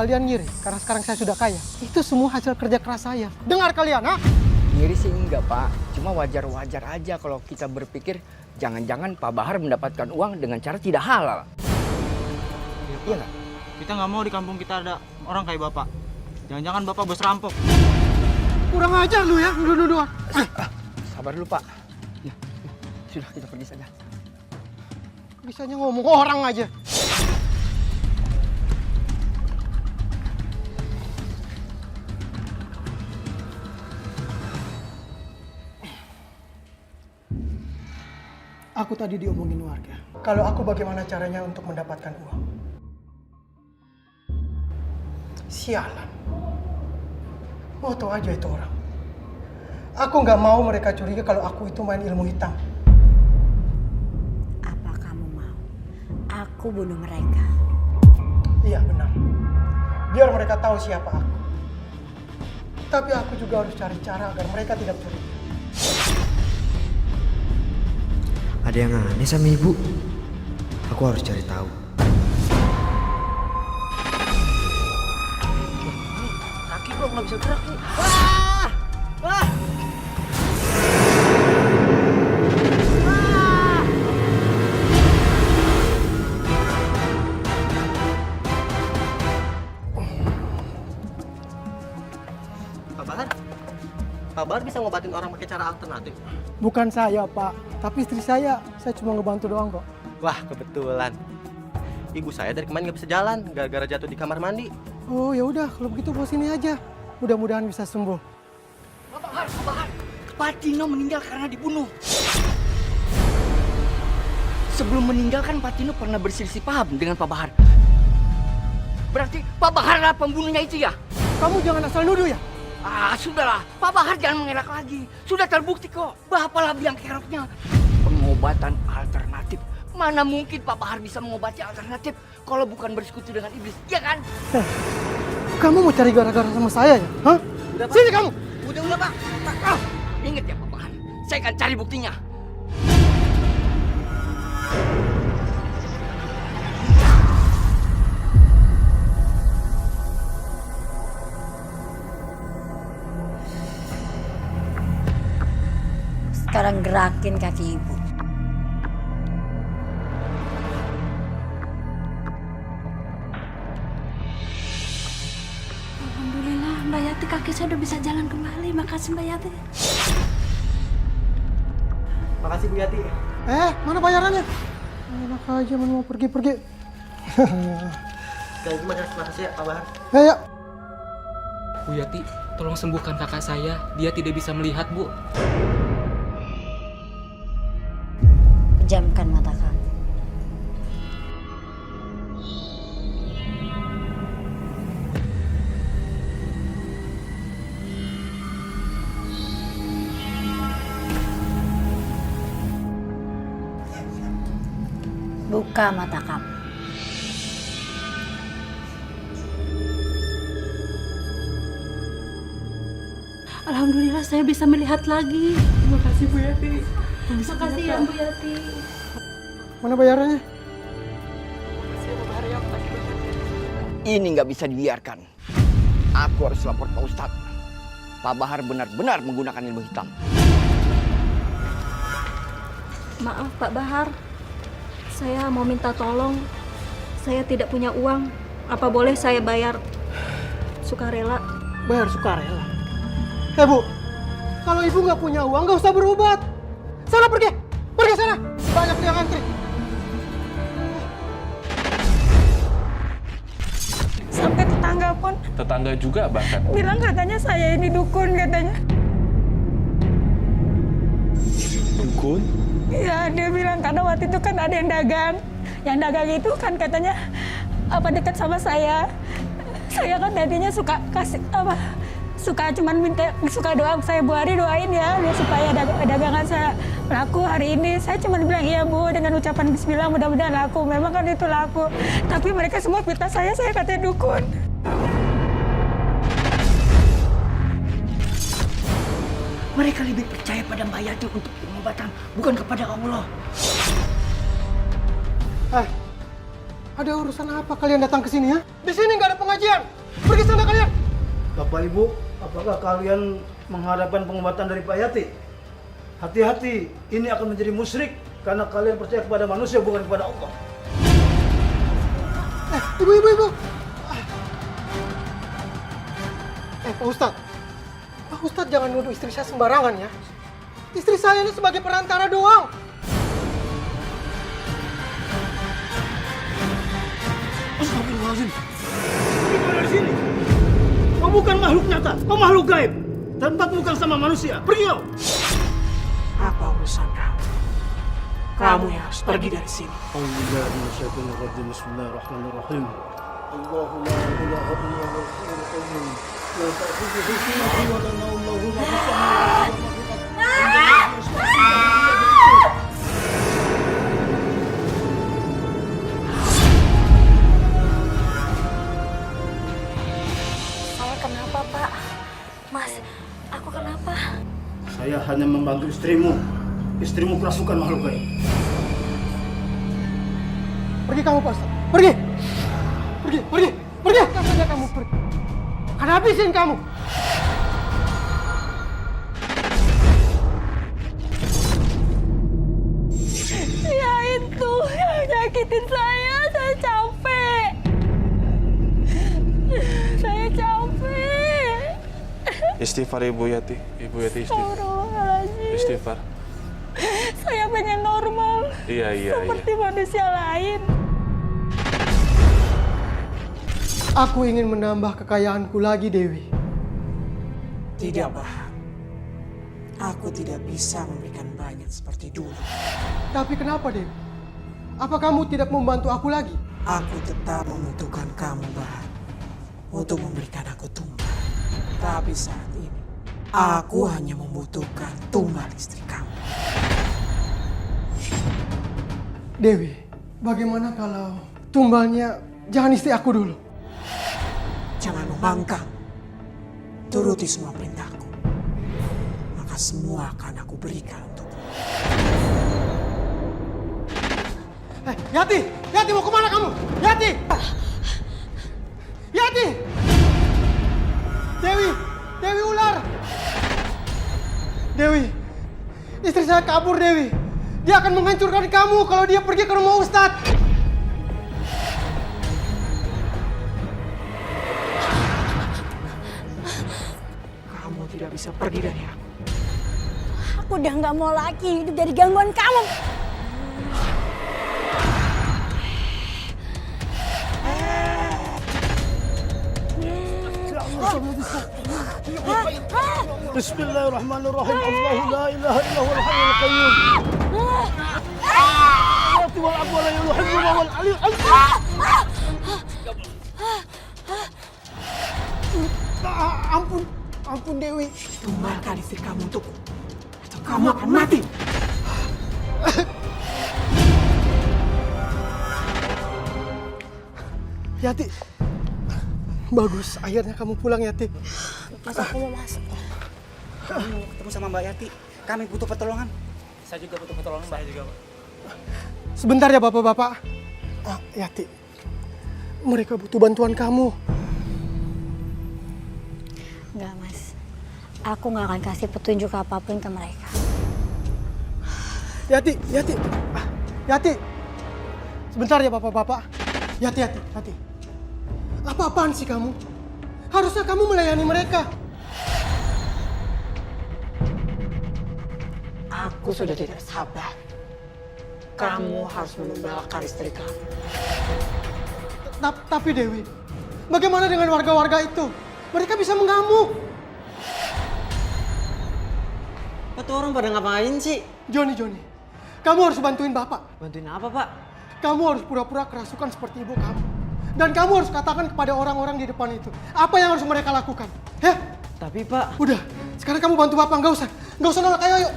kalian ngiri karena sekarang saya sudah kaya. Itu semua hasil kerja keras saya. Dengar kalian, ha? Ngiri sih enggak, Pak. Cuma wajar-wajar aja kalau kita berpikir jangan-jangan Pak Bahar mendapatkan uang dengan cara tidak halal. Iya nggak? Kita nggak mau di kampung kita ada orang kayak Bapak. Jangan-jangan Bapak bos rampok. Kurang ajar lu ya, nuduh-nuduh. Sabar dulu, Pak. Ya, sudah, kita pergi saja. Bisanya ngomong orang aja. Aku tadi diomongin warga. Kalau aku bagaimana caranya untuk mendapatkan uang. Sialan. Mau tahu aja itu orang. Aku nggak mau mereka curiga kalau aku itu main ilmu hitam. Apa kamu mau aku bunuh mereka? Iya benar. Biar mereka tahu siapa aku. Tapi aku juga harus cari cara agar mereka tidak curiga. Ada yang aneh sama ibu. Aku harus cari tahu. Kaki kok nggak bisa gerak nih. Pak Bahar bisa ngobatin orang pakai cara alternatif. Bukan saya, Pak. Tapi istri saya. Saya cuma ngebantu doang kok. Wah, kebetulan. Ibu saya dari kemarin nggak bisa jalan gara-gara jatuh di kamar mandi. Oh ya udah, kalau begitu bawa sini aja. Mudah-mudahan bisa sembuh. Pak Bahar. Pak Tino meninggal karena dibunuh. Sebelum meninggal kan Pak Tino pernah berselisih paham dengan Pak Bahar. Berarti Pak Bahar adalah pembunuhnya itu ya? Kamu jangan asal nuduh ya. Sudahlah. Pak Bahar jangan mengelak lagi. Sudah terbukti kok. Bapalah biang keroknya. Pengobatan alternatif. Mana mungkin Pak Bahar bisa mengobati alternatif kalau bukan bersekutu dengan iblis, iya kan? Kamu mau cari gara-gara sama saya ya? Hah? Udah, Pak. Sini kamu. Udah, Pak. Ingat ya Pak Bahar. Saya akan cari buktinya. Sekarang gerakin kaki ibu. Alhamdulillah, Mbak Yati kaki saya udah bisa jalan kembali. Makasih Mbak Yati. Makasih Bu Yati. Mana bayarannya? Enak aja mau pergi-pergi. Sekali lagi makasih ya Pak Bahar. Ya. Bu Yati, tolong sembuhkan kakak saya. Dia tidak bisa melihat, Bu. Pejamkan mata kamu. Buka mata kamu. Alhamdulillah saya bisa melihat lagi. Terima kasih Bu Yati. Makasih ya Bu Yati. Mana bayarannya? Ini nggak bisa dibiarkan. Aku harus lapor Pak Ustadz. Pak Bahar benar-benar menggunakan ilmu hitam. Maaf Pak Bahar. Saya mau minta tolong. Saya tidak punya uang. Apa boleh saya bayar sukarela? Bayar sukarela. Bu, kalau ibu nggak punya uang nggak usah berobat. Sana pergi, pergi sana. Banyak yang antri. Sampai tetangga pun Tetangga juga bahkan. bilang katanya saya ini dukun katanya. Dukun? Ya dia bilang karena waktu itu kan ada yang dagang. Yang dagang itu kan katanya apa dekat sama saya. Saya kan tadinya suka kasih apa suka cuman minta suka doa saya Bu Hari doain ya biar supaya dagangan saya laku hari ini. Saya cuma bilang iya Bu dengan ucapan bismillah mudah-mudahan laku. Memang kan itu laku. Tapi mereka semua fitnah saya katanya dukun. Mereka lebih percaya pada Mbak Yati untuk pengobatan, bukan kepada Allah. Ada urusan apa kalian datang ke sini ya? Di sini nggak ada pengajian. Pergi sana kalian. Bapak Ibu, apakah kalian mengharapkan pengobatan dari Pak Yati? Hati-hati, ini akan menjadi musyrik karena kalian percaya kepada manusia bukan kepada Allah. Ibu. Pak Ustadz. Pak Ustadz jangan nuduh istri saya sembarangan ya. Istri saya ini sebagai perantara doang. Astagfirullahaladzim. Pergi dari sini. Kau bukan makhluk nyata, kau makhluk gaib. Tempat bukan sama manusia. Pergi kau. Apa urusan kamu? Kamu yang harus pergi dari sini. Bismillahirrahmanirrahim. Allahu la ilaha illallah al-hayyul qayyum. La ta'khudhuhu sinatun wa la nawm, lahu ma fis samawati wa ma fil Saya kenapa, Pak? Mas, aku kenapa? Saya hanya membantu istrimu. Istrimu kerasukan makhluk gaib. Pergi kamu Pak Ustadz. Pergi. Kau saja kamu pergi. Akan habisin kamu. Ya itu yang nyakitin saya capek. Saya capek. Istighfar Ibu Yati. Ibu Yati istighfar. Astagfirullahaladzim. Istighfar. Saya pengen normal. Iya. Seperti manusia lain. Aku ingin menambah kekayaanku lagi, Dewi. Tidak, Bahar. Aku tidak bisa memberikan banyak seperti dulu. Tapi kenapa, Dewi? Apa kamu tidak membantu aku lagi? Aku tetap membutuhkan kamu, Bahar, untuk memberikan aku tumbal. Tapi saat ini, aku hanya membutuhkan tumbal istri kamu. Dewi, bagaimana kalau tumbalnya jangan istri aku dulu? Jangan membangkang. Turuti semua perintahku. Maka semua akan aku berikan untukmu. Yati mau kemana kamu? Yati! Dewi ular! Dewi, istri saya kabur, Dewi. Dia akan menghancurkan kamu kalau dia pergi ke rumah Ustadz. Kamu tidak bisa pergi dari aku. Aku udah nggak mau lagi hidup dari gangguan kamu. Bismillahirrahmanirrahim. Allahu la ilaha illallah al-hayyul qayyum. Wal aqwa la yuhibbu wal aliyul azim. Ampun Dewi. Tumbalkan istri kamu untukku, atau kamu akan mati. Yati. Bagus, akhirnya kamu pulang, Yati. Mas, aku mau masuk. Kami mau ketemu sama Mbak Yati. Kami butuh pertolongan. Saya juga butuh pertolongan, Mbak. Saya juga, Pak. Sebentar ya bapak-bapak. Yati, mereka butuh bantuan kamu. Enggak, Mas. Aku nggak akan kasih petunjuk apapun ke mereka. Yati. Sebentar ya bapak-bapak. Yati. Apa-apaan sih kamu? Harusnya kamu melayani mereka. Aku sudah tidak sabar. Kamu harus menumbalkan istri kamu. Tapi Dewi, bagaimana dengan warga-warga itu? Mereka bisa mengamuk. Tuh orang pada ngapain sih? Joni, kamu harus bantuin bapak. Bantuin apa, Pak? Kamu harus pura-pura kerasukan seperti ibu kamu. Dan kamu harus katakan kepada orang-orang di depan itu apa yang harus mereka lakukan. Ya? Tapi, Pak... Udah, sekarang kamu bantu bapak, nggak usah nolak, ayo.